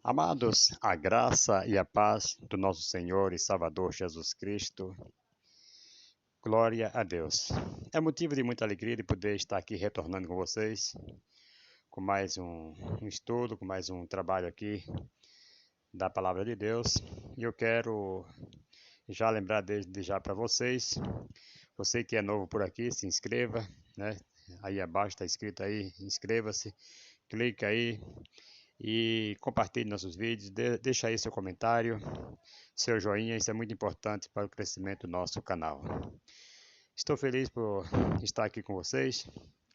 Amados, a graça e a paz do nosso Senhor e Salvador Jesus Cristo, glória a Deus. É motivo de muita alegria de poder estar aqui retornando com vocês, com mais um estudo, com mais um trabalho aqui da Palavra de Deus. E eu quero já lembrar desde já para vocês, você que é novo por aqui, se inscreva, né? Aí abaixo está escrito aí, inscreva-se, clique aí e compartilhe nossos vídeos, deixa aí seu comentário, seu joinha, isso é muito importante para o crescimento do nosso canal. Estou feliz por estar aqui com vocês,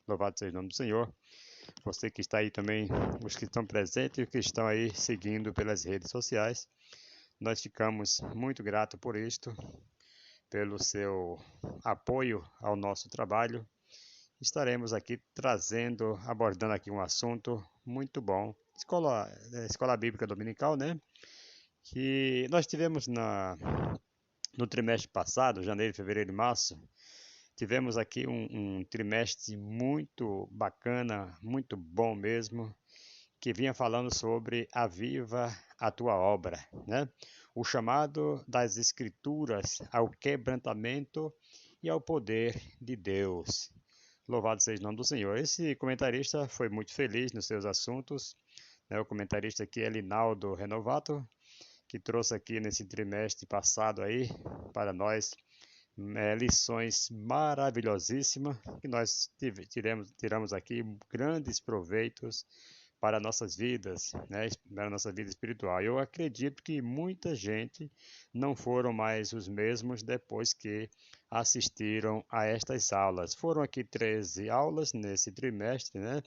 louvado seja o nome do Senhor. Você que está aí também, os que estão presentes e os que estão aí seguindo pelas redes sociais, nós ficamos muito gratos por isto, pelo seu apoio ao nosso trabalho. Estaremos aqui trazendo, abordando aqui um assunto muito bom, escola bíblica dominical, né? Que nós tivemos no trimestre passado, janeiro, fevereiro e março, tivemos aqui um trimestre muito bacana, muito bom mesmo, que vinha falando sobre aviva a tua obra, né? O chamado das escrituras ao quebrantamento e ao poder de Deus. Louvado seja o nome do Senhor. Esse comentarista foi muito feliz nos seus assuntos, né? O comentarista aqui é Linaldo Renovato, que trouxe aqui nesse trimestre passado aí para nós lições maravilhosíssimas que nós tiramos aqui grandes proveitos para nossas vidas, né, para a nossa vida espiritual. Eu acredito que muita gente não foram mais os mesmos depois que assistiram a estas aulas. Foram aqui 13 aulas nesse trimestre, né,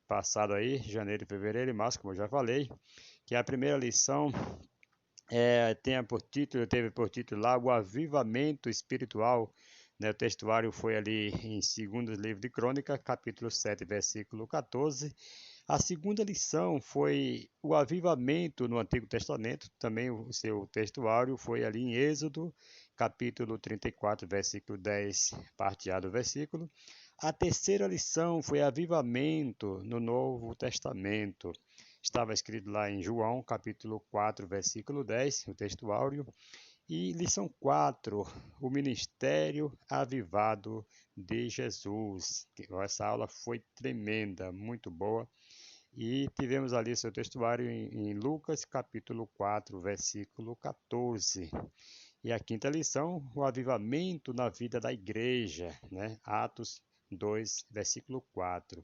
passado aí, janeiro, fevereiro e março, como eu já falei, que a primeira lição teve por título lá o avivamento espiritual, né? O textuário foi ali em 2º livro de Crônica, capítulo 7, versículo 14. A segunda lição foi o avivamento no Antigo Testamento, também o seu textuário foi ali em Êxodo, capítulo 34, versículo 10, parte A do versículo. A terceira lição foi avivamento no Novo Testamento. Estava escrito lá em João, capítulo 4, versículo 10, o textuário. E lição 4, o ministério avivado de Jesus. Essa aula foi tremenda, muito boa. E tivemos ali seu textuário em Lucas, capítulo 4, versículo 14. E a quinta lição, o avivamento na vida da igreja, né? Atos 2, versículo 4.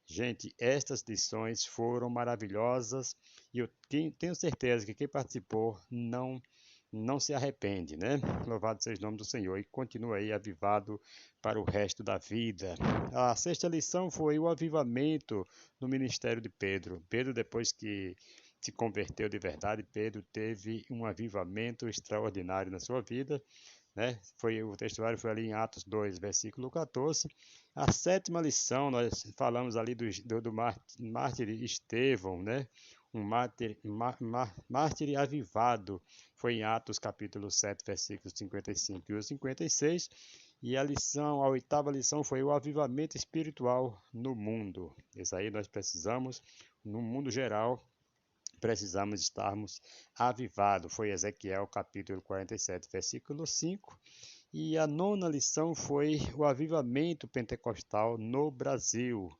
Gente, estas lições foram maravilhosas e eu tenho certeza que quem participou não se arrepende, né? Louvado seja o nome do Senhor e continua aí avivado para o resto da vida. A sexta lição foi o avivamento no ministério de Pedro. Pedro, depois que se converteu de verdade, Pedro teve um avivamento extraordinário na sua vida, né? O textuário foi ali em Atos 2, versículo 14. A sétima lição, nós falamos ali do mártir Estevão, né? Um mártir avivado, foi em Atos capítulo 7, versículos 55 e 56. E a oitava lição foi o avivamento espiritual no mundo. Isso aí nós precisamos, no mundo geral, precisamos estarmos avivados. Foi Ezequiel capítulo 47, versículo 5. E a nona lição foi o avivamento pentecostal no Brasil.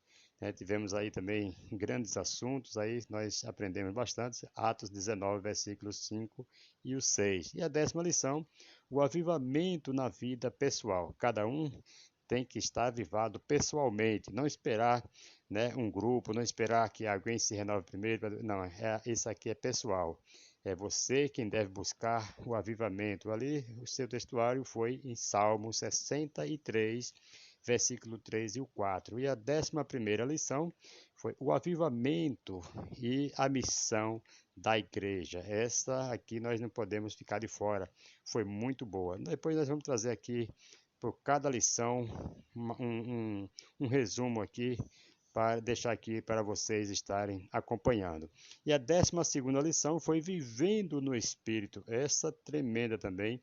Tivemos aí também grandes assuntos, aí nós aprendemos bastante, Atos 19, versículos 5 e o 6. E a 10ª lição, o avivamento na vida pessoal. Cada um tem que estar avivado pessoalmente, não esperar, né, um grupo, não esperar que alguém se renove primeiro, não, isso aqui é pessoal. É você quem deve buscar o avivamento. Ali, o seu textuário foi em Salmo 63, versículo 3 e o 4. E a 11ª lição foi o avivamento e a missão da igreja. Essa aqui nós não podemos ficar de fora. Foi muito boa. Depois nós vamos trazer aqui, por cada lição, um resumo aqui, para deixar aqui para vocês estarem acompanhando. E a 12ª lição foi vivendo no Espírito. Essa tremenda também,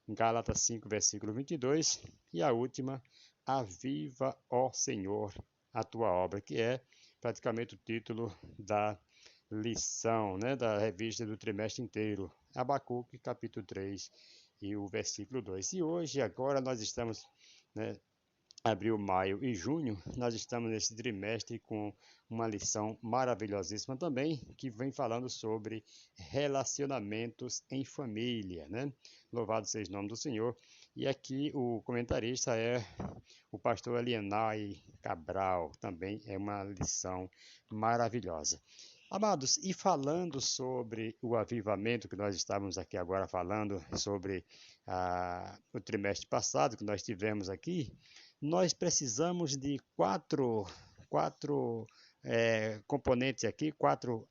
em Gálatas 5, versículo 22. E a última, aviva, ó Senhor, a tua obra, que é praticamente o título lição, né, da revista do trimestre inteiro, Abacuque, capítulo 3 e o versículo 2. E hoje, agora, nós estamos, né, abril, maio e junho, nós estamos nesse trimestre com uma lição maravilhosíssima também, que vem falando sobre relacionamentos em família, né? Louvado seja o nome do Senhor. E aqui o comentarista é o pastor Elianai Cabral, também é uma lição maravilhosa. Amados, e falando sobre o avivamento que nós estávamos aqui agora falando sobre o trimestre passado que nós tivemos aqui, nós precisamos de quatro componentes aqui, quatro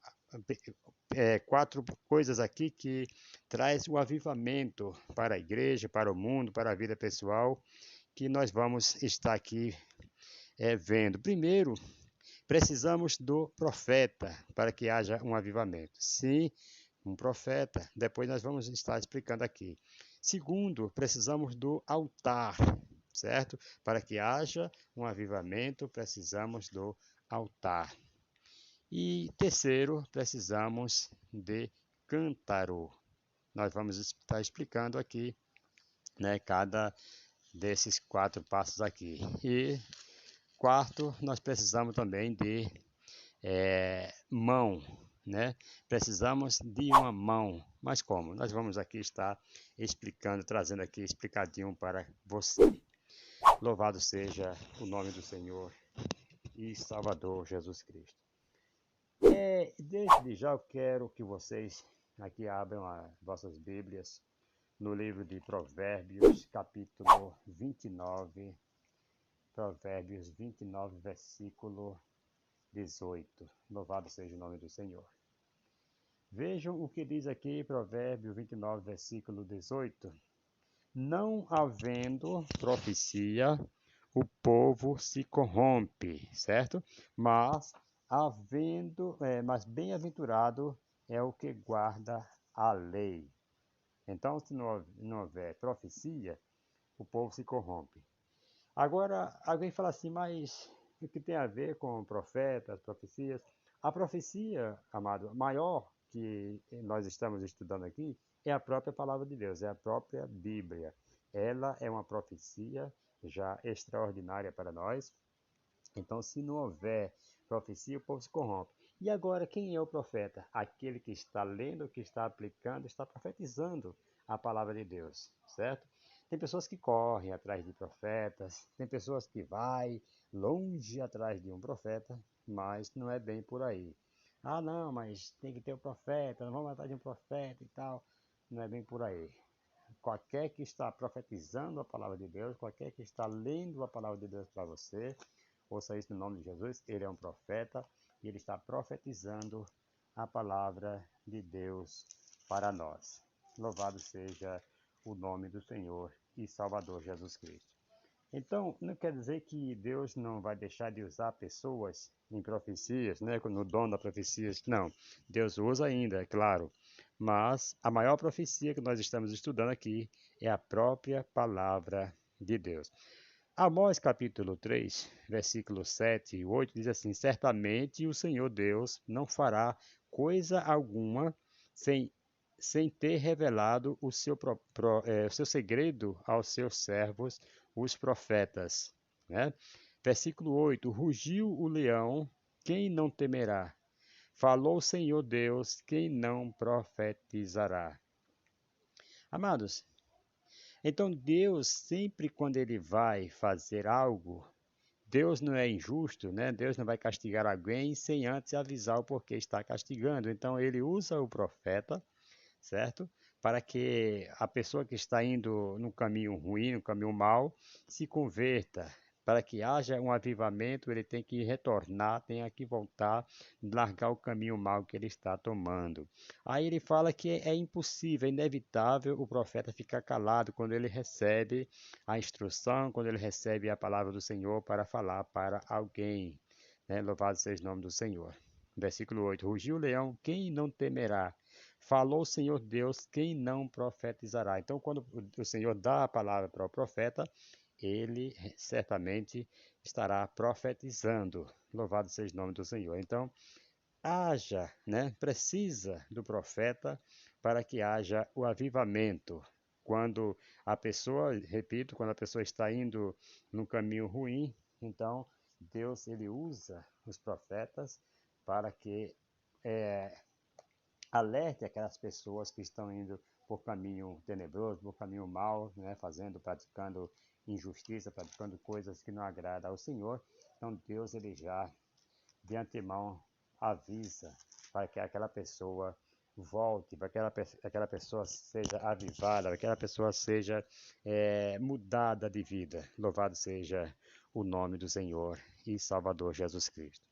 coisas aqui que traz o avivamento para a igreja, para o mundo, para a vida pessoal, que nós vamos estar aqui vendo. Primeiro, precisamos do profeta para que haja um avivamento. Sim, um profeta. Depois nós vamos estar explicando aqui. Segundo, precisamos do altar, certo? Para que haja um avivamento, precisamos do altar. E terceiro, precisamos de cântaro. Nós vamos estar explicando aqui, né, cada desses quatro passos aqui. E quarto, nós precisamos também de mão, né? Precisamos de uma mão. Mas como? Nós vamos aqui estar explicando, trazendo aqui explicadinho para você. Louvado seja o nome do Senhor e Salvador Jesus Cristo. Desde já eu quero que vocês aqui abram as vossas Bíblias no livro de Provérbios, capítulo 29, Provérbios 29, versículo 18. Louvado seja o nome do Senhor. Vejam o que diz aqui, Provérbios 29, versículo 18. Não havendo profecia, o povo se corrompe, certo? Mas mas bem-aventurado é o que guarda a lei. Então, se não houver profecia, o povo se corrompe. Agora, alguém fala assim, mas o que tem a ver com profetas, profecias? A profecia, amado, maior que nós estamos estudando aqui é a própria palavra de Deus, é a própria Bíblia. Ela é uma profecia já extraordinária para nós. Então, se não houver profecia, o povo se corrompe. E agora, quem é o profeta? Aquele que está lendo, que está aplicando, está profetizando a palavra de Deus, certo? Tem pessoas que correm atrás de profetas, tem pessoas que vai longe atrás de um profeta, mas não é bem por aí. Ah, não, mas tem que ter um profeta, não vamos atrás de um profeta e tal. Não é bem por aí. Qualquer que está profetizando a palavra de Deus, qualquer que está lendo a palavra de Deus para você, ouça isso no nome de Jesus, ele é um profeta e ele está profetizando a palavra de Deus para nós. Louvado seja o nome do Senhor e Salvador Jesus Cristo. Então, não quer dizer que Deus não vai deixar de usar pessoas em profecias, né, no dom da profecia. Não, Deus usa ainda, é claro. Mas a maior profecia que nós estamos estudando aqui é a própria palavra de Deus. Amós capítulo 3, versículos 7 e 8 diz assim: Certamente o Senhor Deus não fará coisa alguma sem ter revelado o seu segredo aos seus servos, os profetas. Né? Versículo 8: Rugiu o leão, quem não temerá? Falou o Senhor Deus, quem não profetizará? Amados, então Deus, sempre quando ele vai fazer algo, Deus não é injusto, né? Deus não vai castigar alguém sem antes avisar o porquê está castigando. Então ele usa o profeta, certo? Para que a pessoa que está indo no caminho ruim, no caminho mau, se converta. Para que haja um avivamento, ele tem que retornar, tem que voltar, largar o caminho mau que ele está tomando. Aí ele fala que é impossível, é inevitável o profeta ficar calado quando ele recebe a instrução, quando ele recebe a palavra do Senhor para falar para alguém. Né? Louvado seja o nome do Senhor. Versículo 8: Rugiu o leão, quem não temerá? Falou o Senhor Deus, quem não profetizará? Então, quando o Senhor dá a palavra para o profeta, ele certamente estará profetizando. Louvado seja o nome do Senhor. Então, haja, né, precisa do profeta para que haja o avivamento. Quando a pessoa, repito, quando a pessoa está indo num caminho ruim, então Deus ele usa os profetas para que alerte aquelas pessoas que estão indo por caminho tenebroso, por caminho mau, né, praticando injustiça, praticando coisas que não agradam ao Senhor. Então Deus ele já de antemão avisa para que aquela pessoa volte, para que aquela pessoa seja avivada, para que aquela pessoa seja mudada de vida. Louvado seja o nome do Senhor e Salvador Jesus Cristo.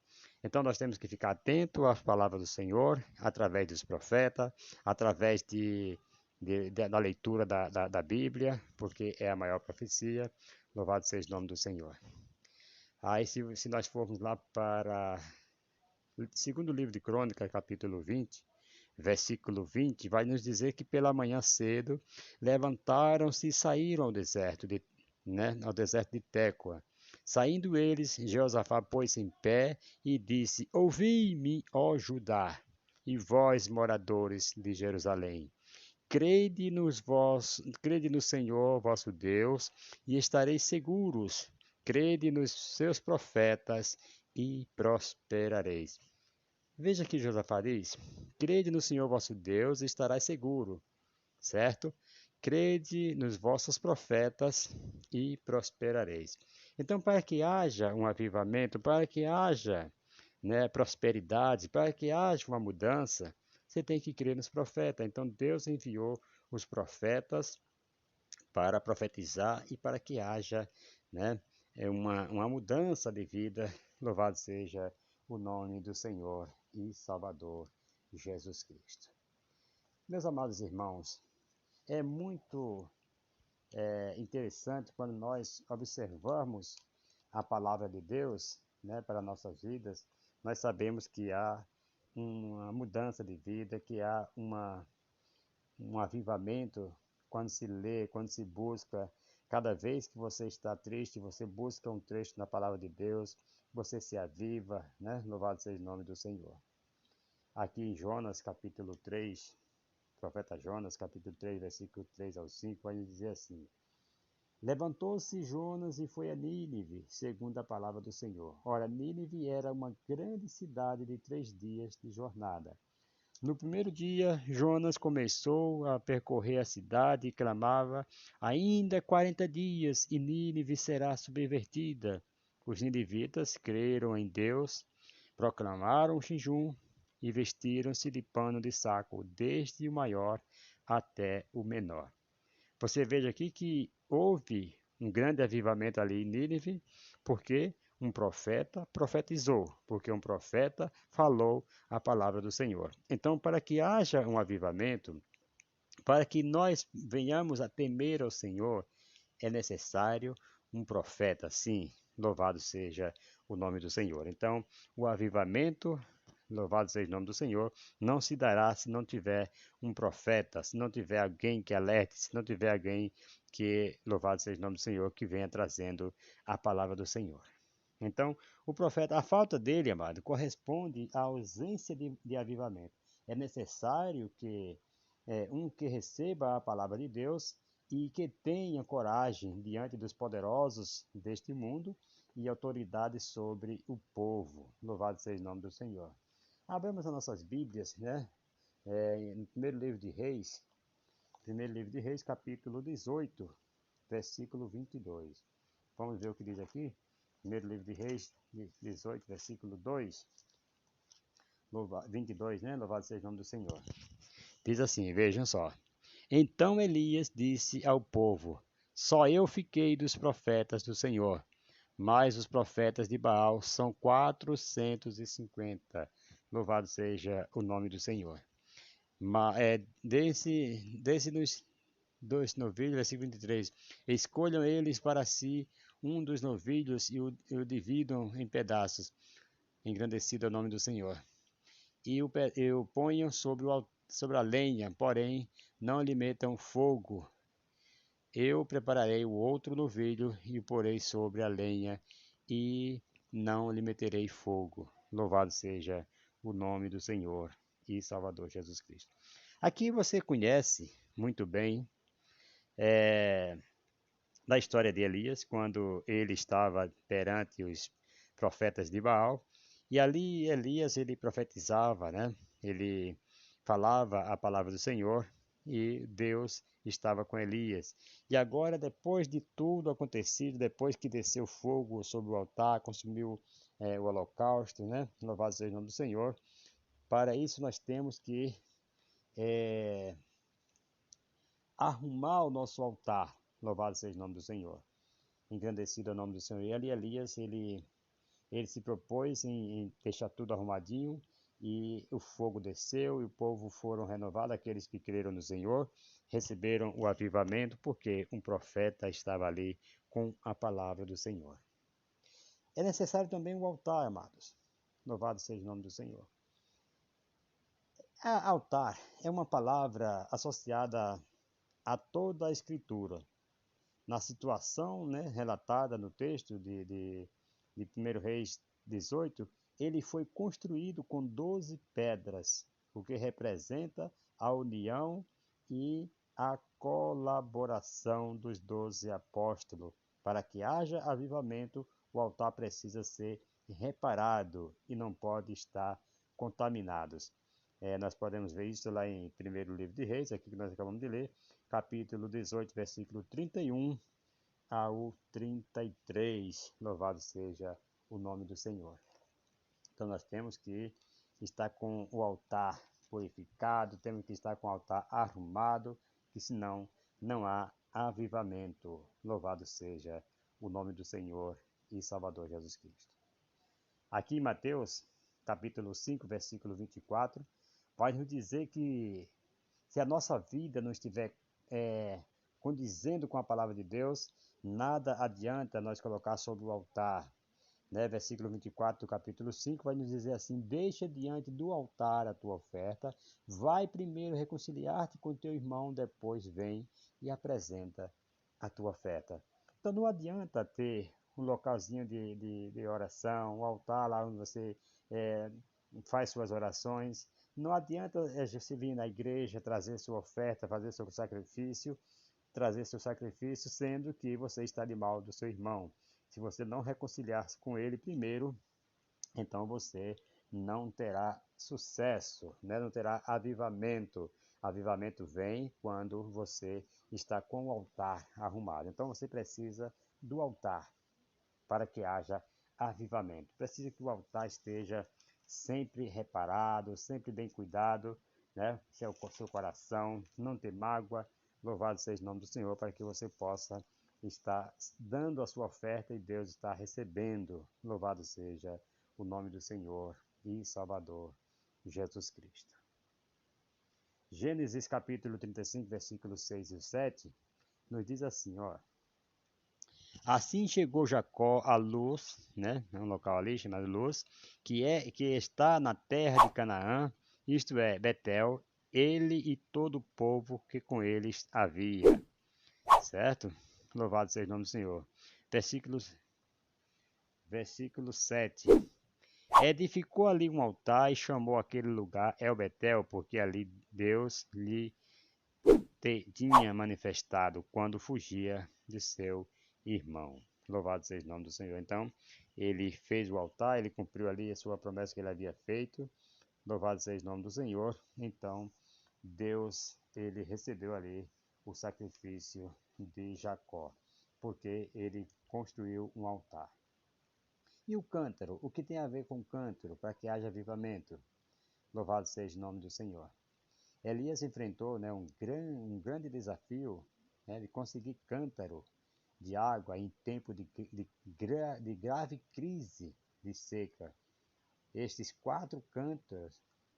Então nós temos que ficar atento às palavras do Senhor, através dos profetas, através da leitura da Bíblia, porque é a maior profecia. Louvado seja o nome do Senhor. Aí se nós formos lá para segundo livro de Crônicas, capítulo 20, versículo 20, vai nos dizer que pela manhã cedo levantaram-se e saíram ao deserto de Tecoa. Saindo eles, Jeosafá pôs-se em pé e disse: Ouvi-me, ó Judá, e vós, moradores de Jerusalém. Crede no Senhor vosso Deus, e estareis seguros. Crede nos seus profetas, e prosperareis. Veja que Josafá diz: crede no Senhor vosso Deus e estarás seguro, certo? Crede nos vossos profetas e prosperareis. Então, para que haja um avivamento, para que haja, né, prosperidade, para que haja uma mudança, você tem que crer nos profetas. Então, Deus enviou os profetas para profetizar e para que haja, né, uma mudança de vida. Louvado seja o nome do Senhor e Salvador Jesus Cristo. Meus amados irmãos, é muito interessante quando nós observamos a palavra de Deus, né, para nossas vidas. Nós sabemos que há uma mudança de vida, que há um avivamento quando se lê, quando se busca. Cada vez que você está triste, você busca um trecho na palavra de Deus, você se aviva, né? Louvado seja o nome do Senhor. Aqui em Jonas, capítulo 3, profeta Jonas, capítulo 3, versículo 3 ao 5, vai dizer assim: Levantou-se Jonas e foi a Nínive, segundo a palavra do Senhor. Ora, Nínive era uma grande cidade de 3 dias de jornada. No primeiro dia, Jonas começou a percorrer a cidade e clamava: Ainda 40 dias e Nínive será subvertida. Os ninivitas creram em Deus, proclamaram o jejum e vestiram-se de pano de saco, desde o maior até o menor. Você veja aqui que houve um grande avivamento ali em Nínive, porque um profeta profetizou, porque um profeta falou a palavra do Senhor. Então, para que haja um avivamento, para que nós venhamos a temer ao Senhor, é necessário um profeta, sim. Louvado seja o nome do Senhor. Então, o avivamento, louvado seja o nome do Senhor, não se dará se não tiver um profeta, se não tiver alguém que alerte, se não tiver alguém que, louvado seja o nome do Senhor, que venha trazendo a palavra do Senhor. Então, o profeta, a falta dele, amado, corresponde à ausência de avivamento. É necessário que um que receba a palavra de Deus e que tenha coragem diante dos poderosos deste mundo e autoridade sobre o povo. Louvado seja o nome do Senhor. Abramos as nossas Bíblias, né? No primeiro livro de Reis, capítulo 18, versículo 22. Vamos ver o que diz aqui? Primeiro livro de Reis, 18, versículo 2, 22, né? Louvado seja o nome do Senhor. Diz assim, vejam só. Então Elias disse ao povo: Só eu fiquei dos profetas do Senhor, mas os profetas de Baal são 450. Louvado seja o nome do Senhor. Desse dos novilhos, versículo 23, escolham eles para si um dos novilhos e o dividam em pedaços, engrandecido é o nome do Senhor. E o ponham sobre a lenha, porém não lhe metam fogo. Eu prepararei o outro novilho e o porei sobre a lenha, e não lhe meterei fogo. Louvado seja o nome do Senhor e Salvador Jesus Cristo. Aqui você conhece muito bem da história de Elias, quando ele estava perante os profetas de Baal, e ali Elias ele profetizava, né? Ele falava a palavra do Senhor e Deus estava com Elias. E agora, depois de tudo acontecido, depois que desceu fogo sobre o altar, consumiu o holocausto, né? Louvado seja o nome do Senhor. Para isso nós temos que arrumar o nosso altar. Louvado seja o nome do Senhor. Engrandecido é o nome do Senhor. E ali Elias, ele se propôs em deixar tudo arrumadinho, e o fogo desceu e o povo foram renovados, aqueles que creram no Senhor, receberam o avivamento, porque um profeta estava ali com a palavra do Senhor. É necessário também o altar, amados. Louvado seja o nome do Senhor. Altar é uma palavra associada a toda a Escritura. Na situação, né, relatada no texto de 1 Reis 18, ele foi construído com 12 pedras, o que representa a união e a colaboração dos 12 apóstolos. Para que haja avivamento, o altar precisa ser reparado e não pode estar contaminado. Nós podemos ver isso lá em 1º livro de Reis, aqui que nós acabamos de ler, capítulo 18, versículo 31 ao 33. Louvado seja o nome do Senhor. Então nós temos que estar com o altar purificado, temos que estar com o altar arrumado, que senão não há avivamento. Louvado seja o nome do Senhor e Salvador Jesus Cristo. Aqui em Mateus, capítulo 5, versículo 24, vai nos dizer que se a nossa vida não estiver condizendo com a palavra de Deus, nada adianta nós colocar sobre o altar. Né? Versículo 24 do capítulo 5 vai nos dizer assim: deixa diante do altar a tua oferta, vai primeiro reconciliar-te com teu irmão, depois vem e apresenta a tua oferta. Então não adianta ter um localzinho de oração, um altar lá onde você faz suas orações. Não adianta você vir na igreja, trazer sua oferta, fazer seu sacrifício, sendo que você está de mal do seu irmão. Se você não reconciliar-se com ele primeiro, então você não terá sucesso, né? Não terá avivamento. Avivamento vem quando você está com o altar arrumado. Então você precisa do altar para que haja avivamento. Precisa que o altar esteja sempre reparado, sempre bem cuidado, né? Seu coração, não ter mágoa. Louvado seja o nome do Senhor, para que você possa estar dando a sua oferta e Deus está recebendo. Louvado seja o nome do Senhor e Salvador Jesus Cristo. Gênesis capítulo 35, versículos 6 e 7, nos diz assim, ó: assim chegou Jacó a Luz, né? É um local ali chamado Luz, que está na terra de Canaã, isto é, Betel, ele e todo o povo que com eles havia. Certo? Louvado seja o nome do Senhor. Versículo 7. Edificou ali um altar e chamou aquele lugar El Betel, porque ali Deus lhe tinha manifestado quando fugia de seu irmão. Louvado seja o nome do Senhor. Então, ele fez o altar, ele cumpriu ali a sua promessa que ele havia feito. Louvado seja o nome do Senhor. Então, Deus, ele recebeu ali o sacrifício de Jacó, porque ele construiu um altar. E o cântaro? O que tem a ver com o cântaro para que haja avivamento? Louvado seja o nome do Senhor. Elias enfrentou, né, um grande desafio, né, de conseguir cântaro de água em tempo de grave crise de seca. Estes 4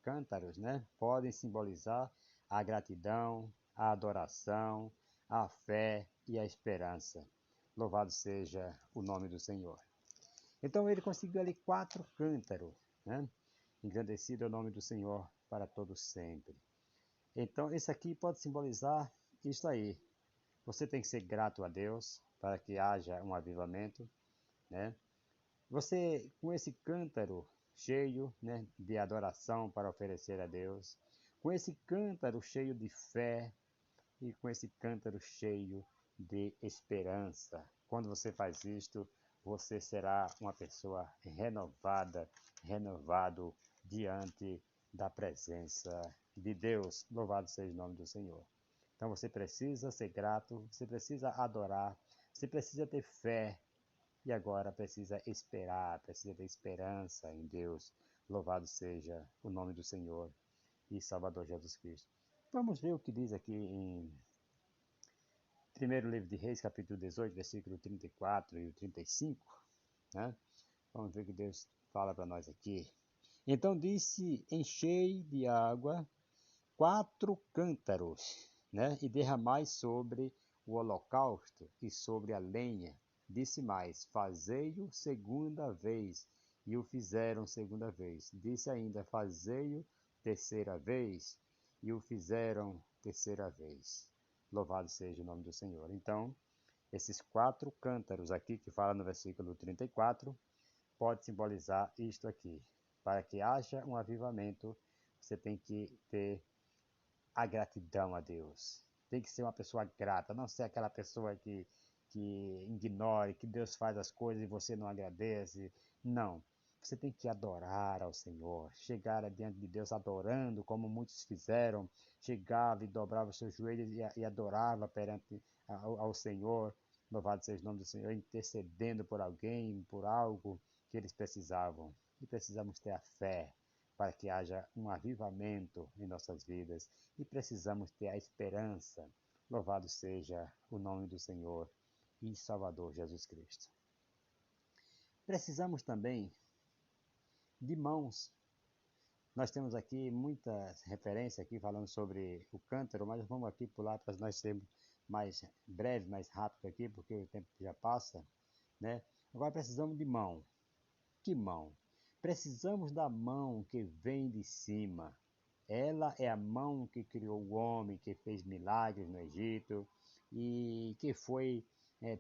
cântaros, né, podem simbolizar a gratidão, a adoração, a fé e a esperança. Louvado seja o nome do Senhor. Então ele conseguiu ali 4 cântaros, né? Engrandecido é o nome do Senhor para todos sempre. Então esse aqui pode simbolizar isso aí. Você tem que ser grato a Deus para que haja um avivamento, né? Você, com esse cântaro, cheio, né, de adoração para oferecer a Deus, com esse cântaro cheio de fé e com esse cântaro cheio de esperança. Quando você faz isto, você será uma pessoa renovada, renovado diante da presença de Deus. Louvado seja o nome do Senhor. Então você precisa ser grato, você precisa adorar, você precisa ter fé e agora precisa esperar, precisa ter esperança em Deus. Louvado seja o nome do Senhor e Salvador Jesus Cristo. Vamos ver o que diz aqui em primeiro livro de Reis, capítulo 18, versículo 34 e o 35, né? Vamos ver o que Deus fala para nós aqui. Então disse, enchei de água 4 cântaros, né? E derramai sobre o holocausto e sobre a lenha. Disse mais, fazei-o segunda vez. E o fizeram segunda vez. Disse ainda, fazei-o terceira vez. E o fizeram terceira vez. Louvado seja o nome do Senhor. Então, esses 4 cântaros aqui, que fala no versículo 34, pode simbolizar isto aqui. Para que haja um avivamento, você tem que ter a gratidão a Deus. Tem que ser uma pessoa grata, não ser aquela pessoa que ignore, que Deus faz as coisas e você não agradece. Não. Você tem que adorar ao Senhor, chegar diante de Deus adorando, como muitos fizeram, chegava e dobrava os seus joelhos e adorava perante ao Senhor, louvado seja o nome do Senhor, intercedendo por alguém, por algo que eles precisavam. E precisamos ter a fé para que haja um avivamento em nossas vidas e precisamos ter a esperança. Louvado seja o nome do Senhor e Salvador Jesus Cristo. Precisamos também de mãos. Nós temos aqui muitas referências aqui falando sobre o cântaro, mas vamos aqui pular para nós sermos mais breve, mais rápido aqui, porque o tempo já passa, né? Agora precisamos de mão. Que mão? Precisamos da mão que vem de cima. Ela é a mão que criou o homem, que fez milagres no Egito e que foi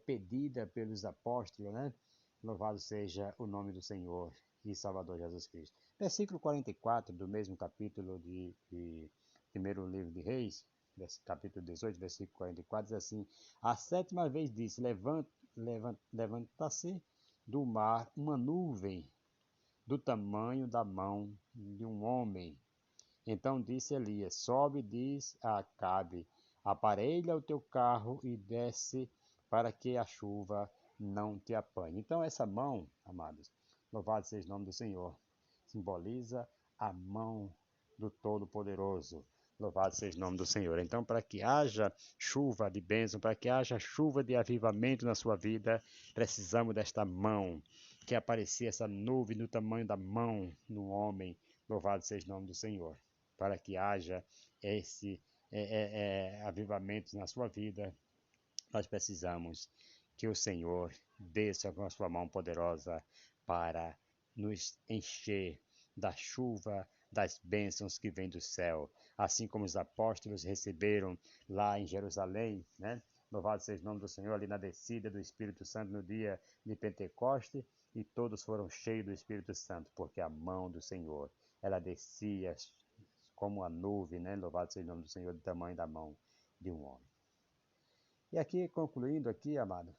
pedida pelos apóstolos, né? Louvado seja o nome do Senhor e Salvador Jesus Cristo. Versículo 44 do mesmo capítulo de primeiro livro de Reis, capítulo 18, versículo 44, diz assim, a 7ª vez disse, levanta-se do mar uma nuvem do tamanho da mão de um homem. Então disse Elias, sobe, diz a Acabe, aparelha o teu carro e desce para que a chuva não te apanhe. Então essa mão, amados, louvado seja o nome do Senhor, simboliza a mão do Todo-Poderoso. Louvado seja o nome do Senhor. Então, para que haja chuva de bênção, para que haja chuva de avivamento na sua vida, precisamos desta mão, que aparecia essa nuvem do tamanho da mão no homem. Louvado seja o nome do Senhor. Para que haja esse avivamento na sua vida, nós precisamos que o Senhor desça com a sua mão poderosa para nos encher da chuva, das bênçãos que vêm do céu, assim como os apóstolos receberam lá em Jerusalém, né? Louvado seja o nome do Senhor, ali na descida do Espírito Santo no dia de Pentecoste, e todos foram cheios do Espírito Santo, porque a mão do Senhor, ela descia como a nuvem, né? Louvado seja o nome do Senhor, do tamanho da mão de um homem. E aqui, concluindo aqui, amado,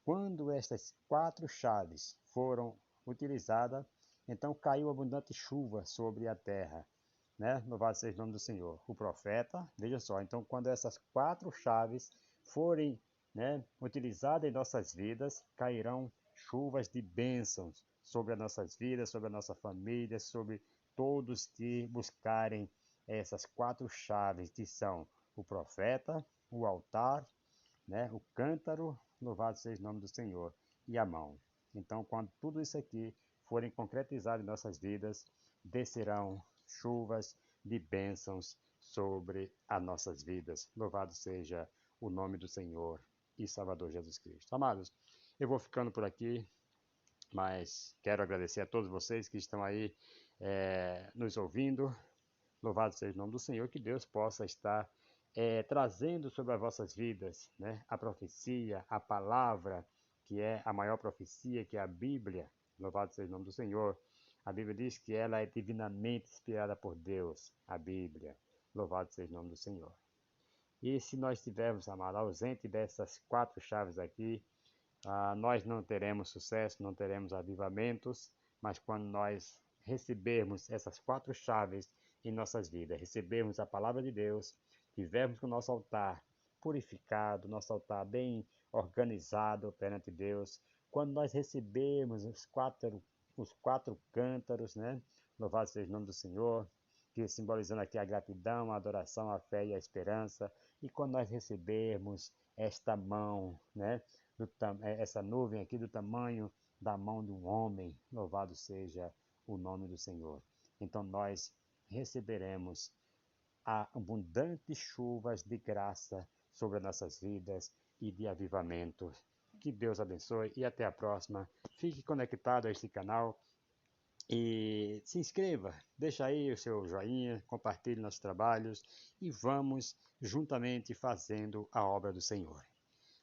quando estas 4 chaves foram utilizadas, então caiu abundante chuva sobre a terra, né? Louvado seja o nome do Senhor. O profeta, veja só, então quando essas 4 chaves forem, né, utilizadas em nossas vidas, cairão chuvas de bênçãos sobre as nossas vidas, sobre a nossa família, sobre todos que buscarem essas 4 chaves, que são o profeta, o altar, né, o cântaro, louvado seja o nome do Senhor, e a mão. Então, quando tudo isso aqui forem concretizados em nossas vidas, descerão chuvas de bênçãos sobre as nossas vidas. Louvado seja o nome do Senhor e Salvador Jesus Cristo. Amados, eu vou ficando por aqui, mas quero agradecer a todos vocês que estão aí nos ouvindo. Louvado seja o nome do Senhor, que Deus possa estar trazendo sobre as vossas vidas, né, a profecia, a palavra, que é a maior profecia, que é a Bíblia. Louvado seja o nome do Senhor. A Bíblia diz que ela é divinamente inspirada por Deus, a Bíblia. Louvado seja o nome do Senhor. E se nós estivermos, amado, ausente dessas 4 chaves aqui, nós não teremos sucesso, não teremos avivamentos, mas quando nós recebermos essas 4 chaves em nossas vidas, recebermos a palavra de Deus, tivermos com o nosso altar purificado, nosso altar bem organizado perante Deus, quando nós recebermos os quatro cântaros, né? Louvado seja o nome do Senhor, que simbolizando aqui a gratidão, a adoração, a fé e a esperança, e quando nós recebermos esta mão, né? Essa nuvem aqui do tamanho da mão de um homem, louvado seja o nome do Senhor. Então nós receberemos abundantes chuvas de graça sobre as nossas vidas e de avivamento. Que Deus abençoe e até a próxima. Fique conectado a este canal e se inscreva, deixa aí o seu joinha, compartilhe nossos trabalhos e vamos juntamente fazendo a obra do Senhor.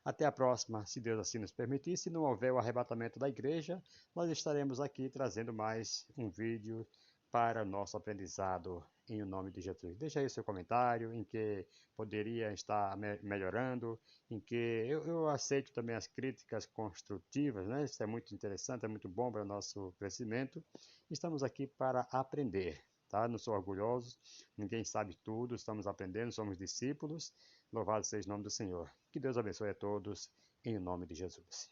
Até a próxima, se Deus assim nos permitir. Se não houver o arrebatamento da igreja, nós estaremos aqui trazendo mais um vídeo para nosso aprendizado em nome de Jesus. Deixa aí o seu comentário, em que poderia estar melhorando, em que eu aceito também as críticas construtivas, né? Isso é muito interessante, é muito bom para o nosso crescimento. Estamos aqui para aprender, tá? Não sou orgulhoso, ninguém sabe tudo, estamos aprendendo, somos discípulos. Louvado seja o nome do Senhor. Que Deus abençoe a todos, em nome de Jesus.